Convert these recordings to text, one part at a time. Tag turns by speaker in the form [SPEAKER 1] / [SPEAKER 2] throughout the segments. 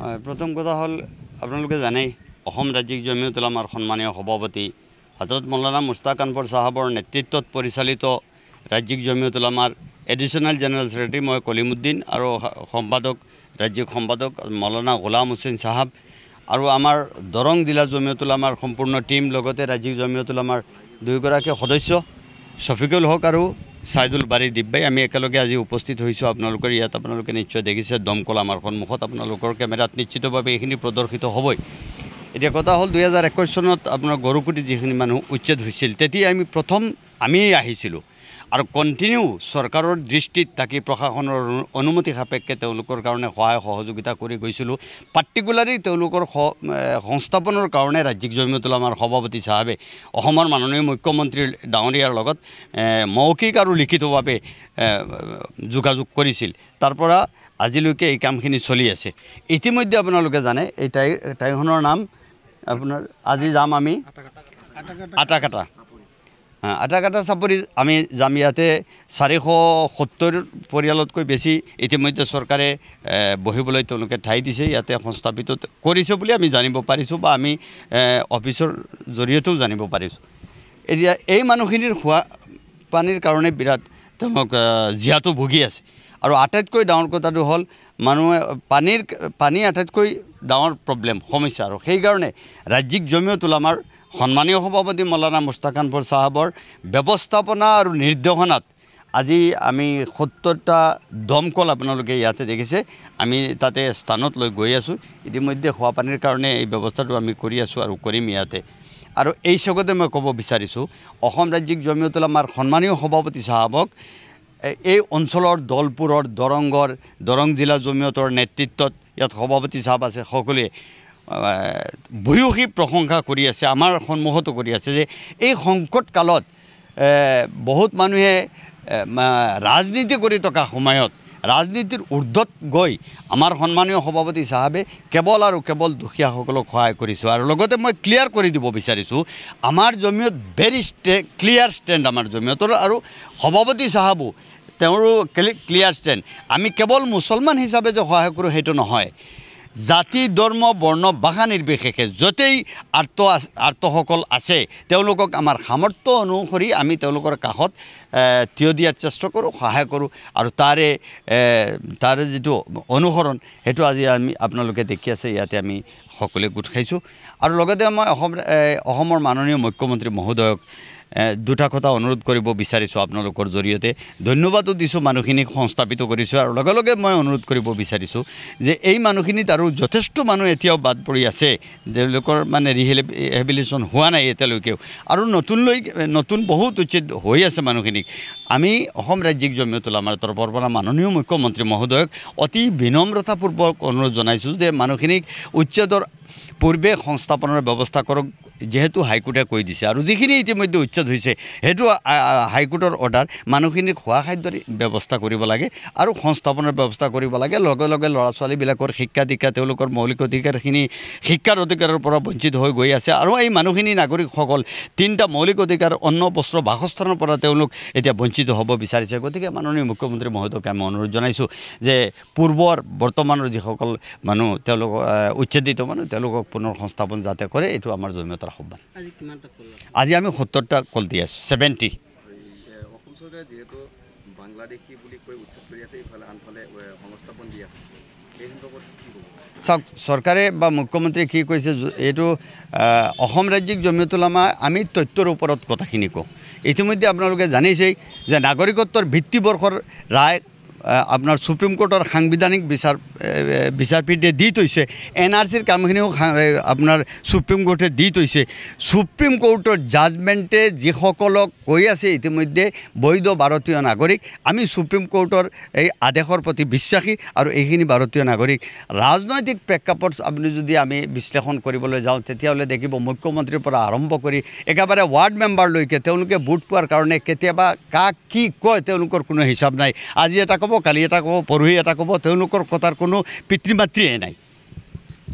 [SPEAKER 1] প্ৰথম কথা হ'ল আপোনালোকে জানেই অসম ৰাজ্যিক জমিয়তুল উলামাৰ সন্মানীয় সভাপতি হযৰত মৌলানা মুস্তাক আনৱাৰ সাহাবৰ নেতৃত্বত পৰিচালিত ৰাজ্যিক জমিয়তুল উলামাৰ এডিশ্যনেল জেনেৰেল ছেক্ৰেটাৰী মই কলিমুদ্দিন আৰু সম্পাদক ৰাজ্যিক সম্পাদক মৌলানা গোলাম হুছেইন সাহাব আৰু আমাৰ দৰং জিলা জমিয়তুল উলামাৰ সম্পূৰ্ণ টিম লগতে ৰাজ্যিক জমিয়তুল উলামাৰ দুয়োগৰাকী সদস্য শফিকুল হক আৰু সাইদুল বাৰী দিব্যাই আমি একেলগে আজি উপস্থিত হৈছোঁ আপোনালোকৰ ইয়াত। আপোনালোকে নিশ্চয় দেখিছে দমকল আমাৰ সন্মুখত, আপোনালোকৰ কেমেৰাত নিশ্চিতভাৱে এইখিনি প্ৰদৰ্শিত হ'বই। এতিয়া কথা হ'ল 2021 চনত আপোনাৰ গৰুকুটি যিখিনি মানুহ উচ্ছেদ হৈছিল তেতিয়া আমি আহিছিলোঁ আৰু কণ্টিনিউ চৰকাৰৰ দৃষ্টিত থাকি প্ৰশাসনৰ অনুমতি সাপেক্ষে তেওঁলোকৰ কাৰণে সহায় সহযোগিতা কৰি গৈছিলোঁ। পাৰ্টিকুলাৰলি তেওঁলোকৰ সংস্থাপনৰ কাৰণে ৰাজ্যিক জমিয়তুল উলামাৰ সভাপতি সাহেবে অসমৰ মাননীয় মুখ্যমন্ত্ৰী ডাঙৰীয়াৰ লগত মৌখিক আৰু লিখিতভাৱে যোগাযোগ কৰিছিল। তাৰ পৰা আজিলৈকে এই কামখিনি চলি আছে। ইতিমধ্যে আপোনালোকে জানে এই ঠাইখনৰ নাম আপোনাৰ আজি যাম আমি আটাকাটা চাপৰি আমি যাম। ইয়াতে 470 পৰিয়ালতকৈ বেছি ইতিমধ্যে চৰকাৰে বহিবলৈ তেওঁলোকে ঠাই দিছে, ইয়াতে সংস্থাপিত কৰিছে বুলি আমি জানিব পাৰিছোঁ বা আমি অফিচৰ জৰিয়তেও জানিব পাৰিছোঁ। এতিয়া এই মানুহখিনিৰ খোৱা পানীৰ কাৰণে বিৰাট তেওঁলোক জীয়াতু ভুগি আছে আৰু আটাইতকৈ ডাঙৰ কথাটো হ'ল মানুহে পানী আটাইতকৈ ডাঙৰ প্ৰব্লেম সমস্যা আৰু সেইকাৰণে ৰাজ্যিক জমিয়তুল উলামাৰ সন্মানীয় সভাপতি মৌলানা মুস্তাক আনৱাৰ সাহাবৰ ব্যৱস্থাপনা আৰু নিৰ্দেশনাত আজি আমি 70টা দমকল আপোনালোকে ইয়াতে দেখিছে আমি তাতে স্থানত লৈ গৈ আছোঁ। ইতিমধ্যে খোৱা পানীৰ কাৰণে এই ব্যৱস্থাটো আমি কৰি আছোঁ আৰু কৰিম ইয়াতে। আৰু এই চগতে মই ক'ব বিচাৰিছোঁ অসম ৰাজ্যিক জমিয়তুল উলামাৰ সন্মানীয় সভাপতি সাহাবক এই অঞ্চলৰ দলপুৰৰ দৰং জিলা জমিয়তৰ নেতৃত্বত ইয়াত সভাপতি সাহাব আছে, সকলোৱে ভূয়সী প্ৰশংসা কৰি আছে, আমাৰ সন্মুখতো কৰি আছে যে এই সংকট কালত বহুত মানুহে ৰাজনীতি কৰি থকা সময়ত ৰাজনীতিৰ ঊৰ্ধত গৈ আমাৰ সন্মানীয় সভাপতি সাহাবে কেৱল আৰু কেৱল দুখীয়াসকলক সহায় কৰিছোঁ। আৰু লগতে মই ক্লিয়াৰ কৰি দিব বিচাৰিছোঁ আমাৰ জমিয়ত ভেৰি ক্লিয়াৰ ষ্টেণ্ড আমাৰ জমিয়তৰ আৰু সভাপতি সাহাবো তেওঁৰো ক্লিয়াৰ ষ্টেণ্ড। আমি কেৱল মুছলমান হিচাপে যে সহায় কৰোঁ সেইটো নহয়, জাতি ধৰ্ম বৰ্ণ ভাষা নিৰ্বিশেষে য'তেই আৰ্তসকল আছে তেওঁলোকক আমাৰ সামৰ্থ্য অনুসৰি আমি তেওঁলোকৰ কাষত থিয় দিয়াৰ চেষ্টা কৰোঁ, সহায় কৰোঁ আৰু তাৰে যিটো অনুসৰণ সেইটো আজি আপোনালোকে দেখি আছে। ইয়াতে আমি সকলোৱে গোট খাইছোঁ আৰু লগতে মই অসমৰ মাননীয় মুখ্যমন্ত্ৰী মহোদয়ক দুটা কথা অনুৰোধ কৰিব বিচাৰিছোঁ আপোনালোকৰ জৰিয়তে। ধন্যবাদো দিছোঁ মানুহখিনিক সংস্থাপিত কৰিছোঁ আৰু লগে লগে মই অনুৰোধ কৰিব বিচাৰিছোঁ যে এই মানুহখিনিত আৰু যথেষ্ট মানুহ এতিয়াও বাদ পৰি আছে, তেওঁলোকৰ মানে ৰিহেবিলিটেশ্যন হোৱা নাই এতিয়ালৈকেও আৰু নতুন বহুত উচিত হৈ আছে মানুহখিনিক। আমি অসম ৰাজ্যিক জমিয়তুল উলামাৰ তৰফৰ পৰা মাননীয় মুখ্যমন্ত্ৰী মহোদয়ক অতি বিনম্ৰতাপূৰ্বক অনুৰোধ জনাইছোঁ যে মানুহখিনিক উচ্ছেদৰ পূৰ্বে সংস্থাপনৰ ব্যৱস্থা কৰক, যেহেতু হাইকোৰ্টে কৈ দিছে আৰু যিখিনি ইতিমধ্যে উচ্ছেদ হৈছে সেইটো হাইকোৰ্টৰ অৰ্ডাৰ। মানুহখিনিক খোৱা খাদ্যৰ ব্যৱস্থা কৰিব লাগে আৰু সংস্থাপনৰ ব্যৱস্থা কৰিব লাগে। লগে লগে ল'ৰা ছোৱালীবিলাকৰ শিক্ষা দীক্ষা তেওঁলোকৰ মৌলিক অধিকাৰখিনি শিক্ষাৰ অধিকাৰৰ পৰা বঞ্চিত হৈ গৈ আছে আৰু এই মানুহখিনি নাগৰিকসকল 3টা মৌলিক অধিকাৰ অন্ন বস্ত্ৰ বাসস্থানৰ পৰা তেওঁলোক এতিয়া বঞ্চিত হ'ব বিচাৰিছে। গতিকে মাননীয় মুখ্যমন্ত্ৰী মহোদয়ক আমি অনুৰোধ জনাইছোঁ যে বৰ্তমানৰ যিসকল মানুহ তেওঁলোক উচ্ছেদিত মানুহ তেওঁলোকক পুনৰ সংস্থাপন যাতে কৰে, এইটো আমাৰ জমিয়তৰ আহ্বান। আজি আমি 70টা কল দি আছোঁ, 70।
[SPEAKER 2] অসম চৰকাৰে যিহেতু বাংলাদেশী বুলি কৈ উচ্ছেদ কৰি আছে, ইফালে আনফালে সংস্থাপন দি আছে, এই সন্দৰ্ভত কি ক'ব?
[SPEAKER 1] চাওক চৰকাৰে বা মুখ্যমন্ত্ৰীয়ে কি কৈছে, এইটো অসম ৰাজ্যিক জমিয়তুল উলামা আমি তথ্যৰ ওপৰত কথাখিনি কওঁ। ইতিমধ্যে আপোনালোকে জানিছেই যে নাগৰিকত্বৰ ভিত্তিবৰ্ষৰ ৰায় আপোনাৰ সুপ্ৰিম কোৰ্টৰ সাংবিধানিক বিচাৰপীঠে দি থৈছে। NRCৰ কামখিনিও আপোনাৰ সুপ্ৰিম কোৰ্টে দি থৈছে। সুপ্ৰিম কোৰ্টৰ জাজমেণ্টে যিসকলক কৈ আছে ইতিমধ্যে বৈধ ভাৰতীয় নাগৰিক, আমি সুপ্ৰিম কোৰ্টৰ এই আদেশৰ প্ৰতি বিশ্বাসী আৰু এইখিনি ভাৰতীয় নাগৰিক। ৰাজনৈতিক প্ৰেক্ষাপট আপুনি যদি আমি বিশ্লেষণ কৰিবলৈ যাওঁ তেতিয়াহ'লে দেখিব মুখ্যমন্ত্ৰীৰ পৰা আৰম্ভ কৰি একেবাৰে ৱাৰ্ড মেম্বাৰলৈকে তেওঁলোকে ভোট পোৱাৰ কাৰণে কেতিয়াবা কাক কি কয় তেওঁলোকৰ কোনো হিচাপ নাই। আজি এটা ক'ব, কালি এটা ক'ব, পৰহি এটা ক'ব, তেওঁলোকৰ কথাৰ কোনো পিতৃ মাতৃয়ে নাই।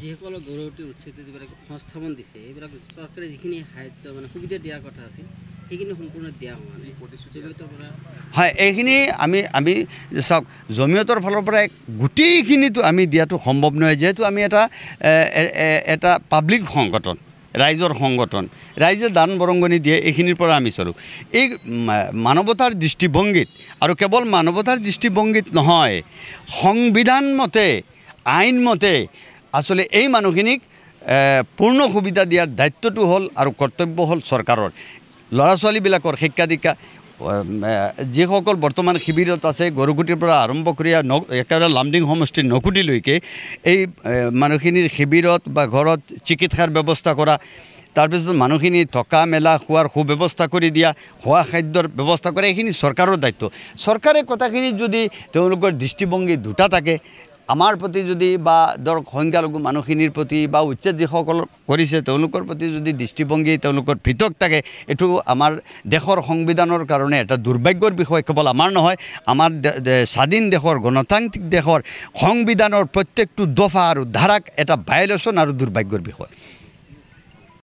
[SPEAKER 3] যিসকলক গৌৰৱটি উচ্ছেদ সংস্থাপন দিছে এইবিলাক চৰকাৰে যিখিনি সাহায্য মানে সুবিধা দিয়াৰ কথা আছিল সেইখিনি সম্পূৰ্ণ দিয়া হোৱা নাই
[SPEAKER 2] প্ৰতিশ্ৰুতি
[SPEAKER 3] জমিয়তৰ পৰা
[SPEAKER 1] হয় এইখিনি আমি চাওক জমিয়তৰ ফালৰ পৰা গোটেইখিনিতো আমি দিয়াটো সম্ভৱ নহয় যিহেতু আমি এটা পাব্লিক সংগঠন ৰাইজৰ সংগঠন ৰাইজে দান বৰঙণি দিয়ে এইখিনিৰ পৰা আমি চলোঁ এই মানৱতাৰ দৃষ্টিভংগীত আৰু কেৱল মানৱতাৰ দৃষ্টিভংগীত নহয় সংবিধান মতে আইন মতে আচলতে এই মানুহখিনিক পূৰ্ণ সুবিধা দিয়াৰ দায়িত্বটো হ'ল আৰু কৰ্তব্য হ'ল চৰকাৰৰ ল'ৰা ছোৱালীবিলাকৰ শিক্ষা দীক্ষা যিসকল বৰ্তমান শিবিৰত আছে গৰুগুটিৰ পৰা আৰম্ভ কৰি একেবাৰে লামডিং সমষ্টিৰ নকুটিলৈকে এই মানুহখিনিৰ শিবিৰত বা ঘৰত চিকিৎসাৰ ব্যৱস্থা কৰা তাৰপিছত মানুহখিনি থকা মেলা খোৱাৰ সুব্যৱস্থা কৰি দিয়া খোৱা খাদ্যৰ ব্যৱস্থা কৰা এইখিনি চৰকাৰৰ দায়িত্ব চৰকাৰে কথাখিনি যদি তেওঁলোকৰ দৃষ্টিভংগী দুটা থাকে আমাৰ প্ৰতি যদি বা ধৰক সংখ্যালঘু মানুহখিনিৰ প্ৰতি বা উচ্ছেদ যিসকল কৰিছে তেওঁলোকৰ প্ৰতি যদি দৃষ্টিভংগী তেওঁলোকৰ পৃথক থাকে এইটো আমাৰ দেশৰ সংবিধানৰ কাৰণে এটা দুৰ্ভাগ্যৰ বিষয় কেৱল আমাৰ নহয় আমাৰ স্বাধীন দেশৰ গণতান্ত্ৰিক দেশৰ সংবিধানৰ প্ৰত্যেকটো দফা আৰু ধাৰাক এটা ভায়লেশ্যন আৰু দুৰ্ভাগ্যৰ বিষয়